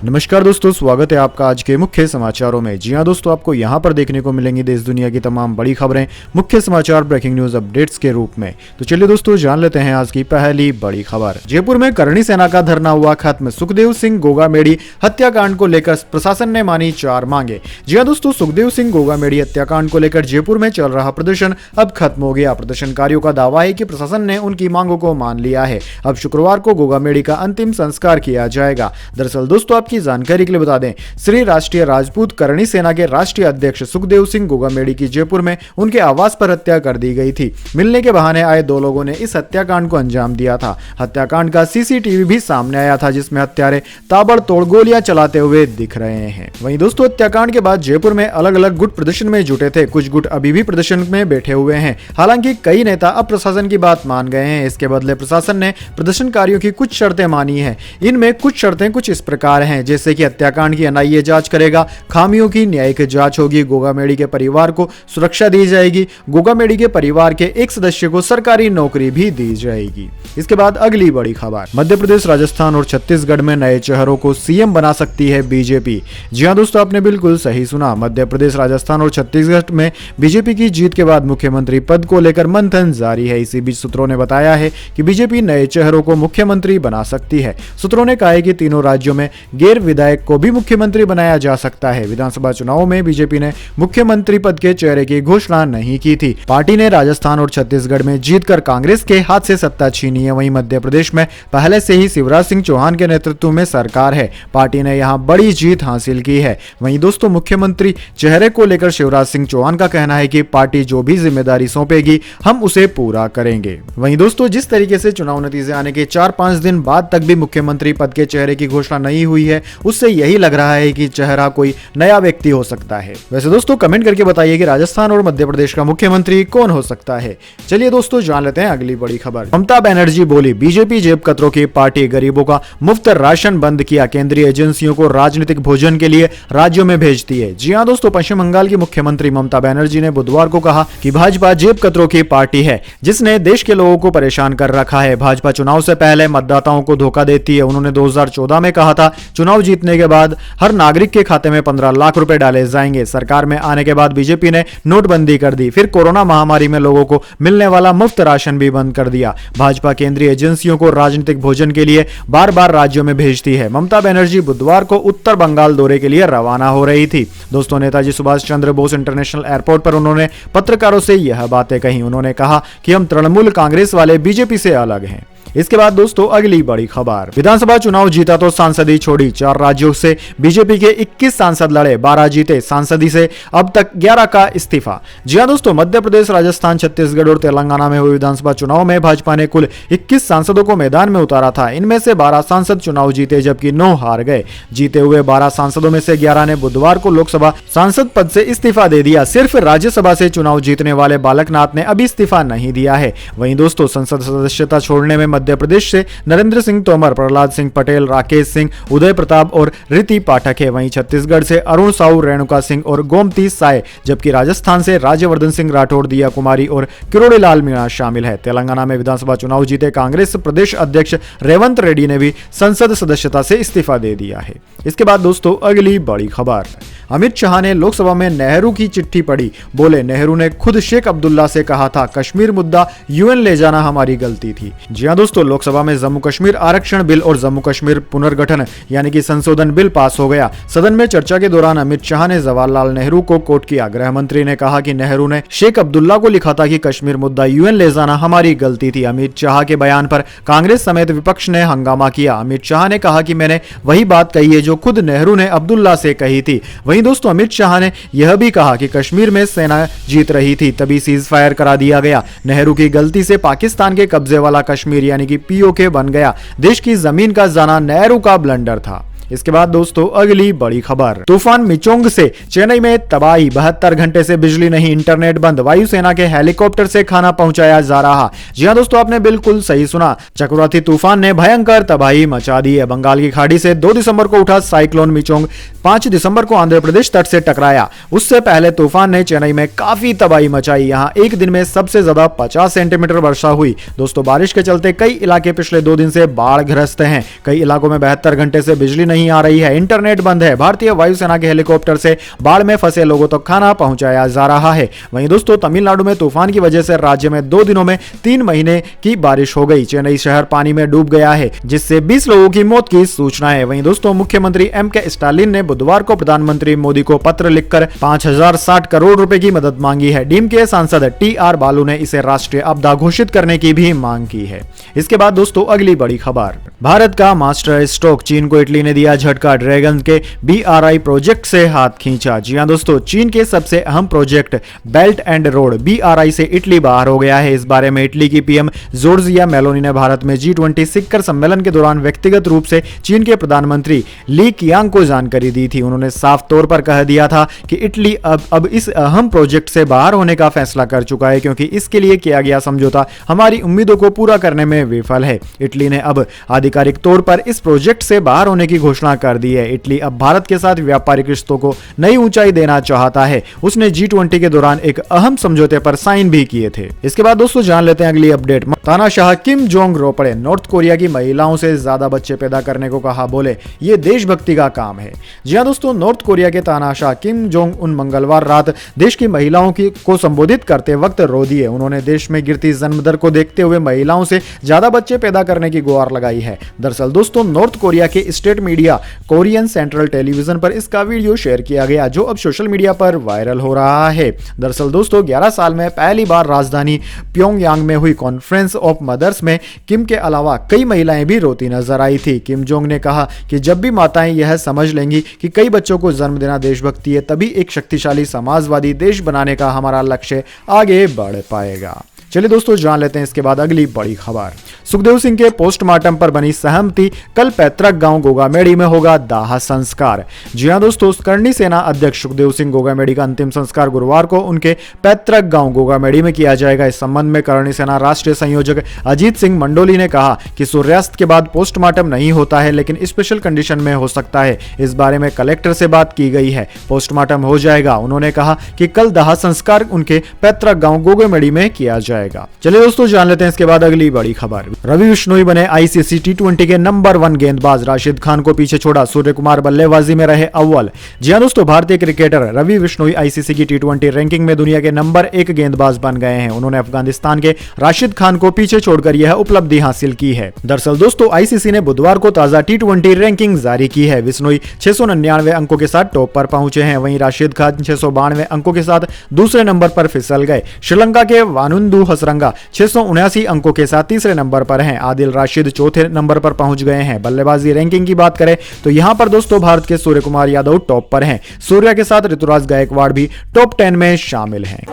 नमस्कार दोस्तों, स्वागत है आपका आज के मुख्य समाचारों में। जी हां दोस्तों, आपको यहां पर देखने को मिलेंगी देश दुनिया की तमाम बड़ी खबरें मुख्य समाचार ब्रेकिंग न्यूज अपडेट्स के रूप में। तो चलिए दोस्तों, जान लेते हैं आज की पहली बड़ी खबर। जयपुर में करणी सेना का धरना हुआ खत्म। सुखदेव सिंह गोगामेड़ी हत्याकांड को लेकर प्रशासन ने मानी 4 मांगे। जी हां दोस्तों, सुखदेव सिंह गोगामेड़ी हत्याकांड को लेकर जयपुर में चल रहा प्रदर्शन अब खत्म हो गया। प्रदर्शनकारियों का दावा है कि प्रशासन ने उनकी मांगों को मान लिया है। अब शुक्रवार को गोगामेड़ी का अंतिम संस्कार किया जाएगा। दरअसल दोस्तों, आपकी जानकारी के लिए बता दें, श्री राष्ट्रीय राजपूत करणी सेना के राष्ट्रीय अध्यक्ष सुखदेव सिंह गोगामेड़ी की जयपुर में उनके आवास पर हत्या कर दी गई थी। मिलने के बहाने आए 2 लोगों ने इस हत्याकांड को अंजाम दिया था। हत्याकांड का सीसीटीवी भी सामने आया था, जिसमें हत्यारे ताबड़तोड़ गोलियां चलाते हुए दिख रहे हैं। वहीं दोस्तों, हत्याकांड के बाद जयपुर में अलग अलग गुट प्रदर्शन में जुटे थे। कुछ गुट अभी भी प्रदर्शन में बैठे हुए हैं। हालांकि कई नेता अब प्रशासन की बात मान गए हैं। इसके बदले प्रशासन ने प्रदर्शनकारियों की कुछ शर्तें मानी है। इनमें कुछ शर्तें कुछ इस प्रकार हैं, जैसे कि हत्याकांड की एनआईए जांच करेगा, खामियों की न्यायिक जांच होगी, गोगामेड़ी के परिवार को सुरक्षा दी जाएगी, गोगामेड़ी के परिवार के एक सदस्य को सरकारी नौकरी भी दी जाएगी। इसके बाद अगली बड़ी खबर, मध्य प्रदेश, राजस्थान और छत्तीसगढ़ में नए चेहरों को सीएम बना सकती है बीजेपी। जी हां दोस्तों, आपने बिल्कुल सही सुना। मध्य प्रदेश, राजस्थान और छत्तीसगढ़ में बीजेपी की जीत के बाद मुख्यमंत्री पद को लेकर मंथन जारी है। इसी बीच सूत्रों ने बताया है कि बीजेपी नए चेहरों को मुख्यमंत्री बना सकती है। सूत्रों ने कहा है कि तीनों राज्यों में गैर विधायक को भी मुख्यमंत्री बनाया जा सकता है। विधानसभा चुनाव में बीजेपी ने मुख्यमंत्री पद के चेहरे की घोषणा नहीं की थी। पार्टी ने राजस्थान और छत्तीसगढ़ में जीतकर कांग्रेस के हाथ से सत्ता छीनी है। वहीं मध्य प्रदेश में पहले से ही शिवराज सिंह चौहान के नेतृत्व में सरकार है। पार्टी ने यहां बड़ी जीत हासिल की है। वहीं दोस्तों, मुख्यमंत्री चेहरे को लेकर शिवराज सिंह चौहान का कहना है कि पार्टी जो भी जिम्मेदारी सौंपेगी हम उसे पूरा करेंगे। वहीं दोस्तों, जिस तरीके से चुनाव नतीजे आने के 4-5 दिन बाद तक भी मुख्यमंत्री पद के चेहरे की घोषणा नहीं हुई है, उससे यही लग रहा है कि चेहरा कोई नया व्यक्ति हो सकता है। वैसे दोस्तों, कमेंट करके बताइए कि राजस्थान और मध्य प्रदेश का मुख्यमंत्री कौन हो सकता है। चलिए दोस्तों, जान लेते हैं अगली बड़ी खबर। ममता बनर्जी बोली, बीजेपी जेब कतरों की पार्टी, गरीबों का मुफ्त राशन बंद किया, केंद्रीय एजेंसियों को राजनीतिक भोजन के लिए राज्यों में भेजती है। जी हां दोस्तों, पश्चिम बंगाल की मुख्यमंत्री ममता बनर्जी ने बुधवार को कहा कि भाजपा जेब कतरों की पार्टी है, जिसने देश के लोगों को परेशान कर रखा है। भाजपा चुनाव से पहले मतदाताओं को धोखा देती है। उन्होंने 2014 में कहा था, चुनाव जीतने के बाद हर नागरिक के खाते में 15 लाख रुपए डाले जाएंगे। सरकार में आने के बाद बीजेपी ने नोटबंदी कर दी। फिर कोरोना महामारी में लोगों को मिलने वाला मुफ्त राशन भी बंद कर दिया। भाजपा केंद्रीय एजेंसियों को राजनीतिक भोजन के लिए बार बार राज्यों में भेजती है। ममता बनर्जी बुधवार को उत्तर बंगाल दौरे के लिए रवाना हो रही थी। दोस्तों, नेताजी सुभाष चंद्र बोस इंटरनेशनल एयरपोर्ट पर उन्होंने पत्रकारों से यह बातें कही। उन्होंने कहा कि हम तृणमूल कांग्रेस वाले बीजेपी से अलग हैं। इसके बाद दोस्तों, अगली बड़ी खबर, विधानसभा चुनाव जीता तो सांसदी छोड़ी। 4 राज्यों से बीजेपी के 21 सांसद लड़े, 12 जीते। सांसदी से अब तक 11 का इस्तीफा। जी हां दोस्तों, मध्य प्रदेश, राजस्थान, छत्तीसगढ़ और तेलंगाना में हुए विधानसभा चुनाव में भाजपा ने कुल 21 सांसदों को मैदान में उतारा था। इनमें से 12 सांसद चुनाव जीते, जबकि 9 हार गए। जीते हुए 12 सांसदों में से 11 ने बुधवार को लोकसभा सांसद पद से इस्तीफा दे दिया। सिर्फ राज्यसभा से चुनाव जीतने वाले बालकनाथ ने अभी इस्तीफा नहीं दिया है। वहीं दोस्तों, संसद सदस्यता छोड़ने में मध्य प्रदेश से नरेंद्र सिंह तोमर, प्रहलाद सिंह पटेल, राकेश सिंह, उदय प्रताप और रीति पाठक है। वहीं छत्तीसगढ़ से अरुण साहू, रेणुका सिंह और गोमती साय, जबकि राजस्थान से राज्यवर्धन सिंह राठौड़, दिया कुमारी और किरोड़ी लाल मीणा शामिल है। तेलंगाना में विधानसभा चुनाव जीते कांग्रेस प्रदेश अध्यक्ष रेवंत रेड्डी ने भी संसद सदस्यता से इस्तीफा दे दिया है। इसके बाद दोस्तों, अगली बड़ी खबर, अमित शाह ने लोकसभा में नेहरू की चिट्ठी पढ़ी। बोले, नेहरू ने खुद शेख अब्दुल्ला से कहा था, कश्मीर मुद्दा यूएन ले जाना हमारी गलती थी। जी हां दोस्तों, लोकसभा में जम्मू कश्मीर आरक्षण बिल और जम्मू कश्मीर पुनर्गठन यानी कि संशोधन बिल पास हो गया। सदन में चर्चा के दौरान अमित शाह ने जवाहरलाल नेहरू को कोट किया। गृह मंत्री ने कहा कि नेहरू ने शेख अब्दुल्ला को लिखा था कि कश्मीर मुद्दा यूएन ले जाना हमारी गलती थी। अमित शाह के बयान पर कांग्रेस समेत विपक्ष ने हंगामा किया। अमित शाह ने कहा कि मैंने वही बात कही है जो खुद नेहरू ने अब्दुल्ला से कही थी। वहीं दोस्तों, अमित शाह ने यह भी कहा कि कश्मीर में सेना जीत रही थी, तभी सीज फायर करा दिया गया। नेहरू की गलती से पाकिस्तान के कब्जे वाला कश्मीर यानी कि पीओके बन गया। देश की जमीन का जाना नेहरू का ब्लंडर था। इसके बाद दोस्तों, अगली बड़ी खबर, तूफान मिचोंग से चेन्नई में तबाही, 72 घंटे से बिजली नहीं, इंटरनेट बंद, वायुसेना के हेलीकॉप्टर से खाना पहुंचाया जा रहा। जी हां दोस्तों, आपने बिल्कुल सही सुना। चक्रवाती तूफान ने भयंकर तबाही मचा दी है। बंगाल की खाड़ी से 2 दिसंबर को उठा साइक्लोन मिचोंग 5 दिसंबर को आंध्र प्रदेश तट से टकराया। उससे पहले तूफान ने चेन्नई में काफी तबाही मचाई। यहाँ एक दिन में सबसे ज्यादा 50 सेंटीमीटर वर्षा हुई। दोस्तों, बारिश के चलते कई इलाके पिछले 2 दिन से बाढ़ ग्रस्त हैं। कई इलाकों में 72 घंटे से बिजली नहीं आ रही है, इंटरनेट बंद है। भारतीय वायुसेना के हेलीकॉप्टर से बाढ़ में फंसे लोगों तक खाना पहुंचाया जा रहा है। वहीं दोस्तों तमिलनाडु में तूफान की वजह से राज्य में 2 दिनों में 3 महीने की बारिश हो गई। चेन्नई शहर पानी में डूब गया है, जिससे 20 लोगों की मौत की सूचना है। वहीं दोस्तों मुख्यमंत्री M.K. स्टालिन ने बुधवार को प्रधानमंत्री मोदी को पत्र लिखकर 5060 करोड़ रुपए की मदद मांगी है। डीएमके सांसद TR बालू ने इसे राष्ट्रीय आपदा घोषित करने की भी मांग की है। इसके बाद दोस्तों अगली बड़ी खबर, भारत का मास्टर स्ट्रोक, चीन को इटली ने दिया झटका, ड्रैगन के BRI प्रोजेक्ट से हाथ खींचा। जी हां दोस्तों, चीन के सबसे अहम project belt and road BRI से इटली बाहर हो गया है। इस बारे में इटली की PM जॉर्जिया मेलोनी ने भारत में G20 शिखर सम्मेलन के दौरान व्यक्तिगत रूप से चीन के प्रधानमंत्री ली कियांग को जानकारी दी थी। उन्होंने साफ तौर पर कह दिया था कि इटली अब इस अहम प्रोजेक्ट से बाहर होने का फैसला कर चुका है, क्योंकि इसके लिए किया गया समझौता हमारी उम्मीदों को पूरा करने में विफल है। इटली ने अब आधिकारिक तौर पर इस प्रोजेक्ट से बाहर होने की घोषणा कर दी है। इटली अब भारत के साथ व्यापारिक रिश्तों को नई ऊंचाई देना चाहता है। उसने G20 के दौरान एक अहम समझौते पर साइन भी किए थे। इसके बाद दोस्तों जान लेते हैं अगली अपडेट। तानाशाह किम जोंग रो पड़े, नॉर्थ कोरिया की महिलाओं से ज्यादा बच्चे पैदा करने को कहा, बोले ये देशभक्ति का काम है। जी हां दोस्तों, नॉर्थ कोरिया के तानाशाह किम जोंग उन मंगलवार रात देश की महिलाओं को संबोधित करते वक्त रो दिए। उन्होंने देश में गिरती जन्म दर को देखते हुए महिलाओं से ज्यादा बच्चे पैदा करने की गुहार लगाई है। दरअसल दोस्तों नॉर्थ कोरिया के state media Korean central television पर इसका वीडियो शेयर किया गया, जो अब सोशल मीडिया पर वायरल हो रहा है। दरअसल दोस्तों 11 साल में पहली बार राजधानी प्योंगयांग में हुई कॉन्फ्रेंस ऑफ मदर्स में किम के अलावा कई महिलाएं भी रोती नजर आई थी। किम जोंग ने कहा कि जब भी माताएं यह समझ लेंगी कि कई बच्चों को जन्म देना देशभक्ति है, तभी एक शक्तिशाली समाजवादी देश बनाने का हमारा लक्ष्य आगे बढ़ पाएगा। चलिए दोस्तों जान लेते हैं इसके बाद अगली बड़ी खबर। सुखदेव सिंह के पोस्टमार्टम पर बनी सहमति, कल पैतृक गांव गोगामेड़ी में होगा दाह संस्कार। जी हां दोस्तों, करणी सेना अध्यक्ष सुखदेव सिंह गोगामेड़ी का अंतिम संस्कार गुरुवार को उनके पैतृक गांव गोगामेड़ी में किया जाएगा। इस संबंध में करणी सेना राष्ट्रीय संयोजक अजीत सिंह मंडोली ने कहा कि सूर्यास्त के बाद पोस्टमार्टम नहीं होता है, लेकिन स्पेशल कंडीशन में हो सकता है। इस बारे में कलेक्टर से बात की गई है, पोस्टमार्टम हो जाएगा। उन्होंने कहा कि कल दाह संस्कार उनके पैतृक गांव गोगामेड़ी में किया जाएगा। चलिए दोस्तों जान लेते हैं इसके बाद अगली बड़ी खबर। रवि बिश्नोई बने ICC T20 के नंबर 1 गेंदबाज, राशिद खान को पीछे छोड़ा, सूर्य कुमार बल्लेबाजी में रहे अव्वल। जी हां दोस्तों, भारतीय क्रिकेटर रवि बिश्नोई ICC की T20 रैंकिंग में दुनिया के नंबर 1 गेंदबाज बन गए हैं। उन्होंने अफगानिस्तान के राशिद खान को पीछे छोड़कर यह उपलब्धि हासिल की है। दरअसल दोस्तों ICC ने बुधवार को ताजा T20 रैंकिंग जारी की है। बिश्नोई 699 अंकों के साथ टॉप पर पहुंचे हैं। वहीं राशिद खान 692 अंकों के साथ दूसरे नंबर पर फिसल गए। श्रीलंका के वानुंदु हसरंगा 679 अंकों के साथ तीसरे नंबर पर हैं। आदिल राशिद चौथे नंबर पर पहुंच गए हैं। बल्लेबाजी रैंकिंग की बात करें तो यहां पर दोस्तों भारत के सूर्य कुमार यादव टॉप पर हैं। सूर्या के साथ ऋतुराज गायकवाड़ भी टॉप 10 में शामिल हैं।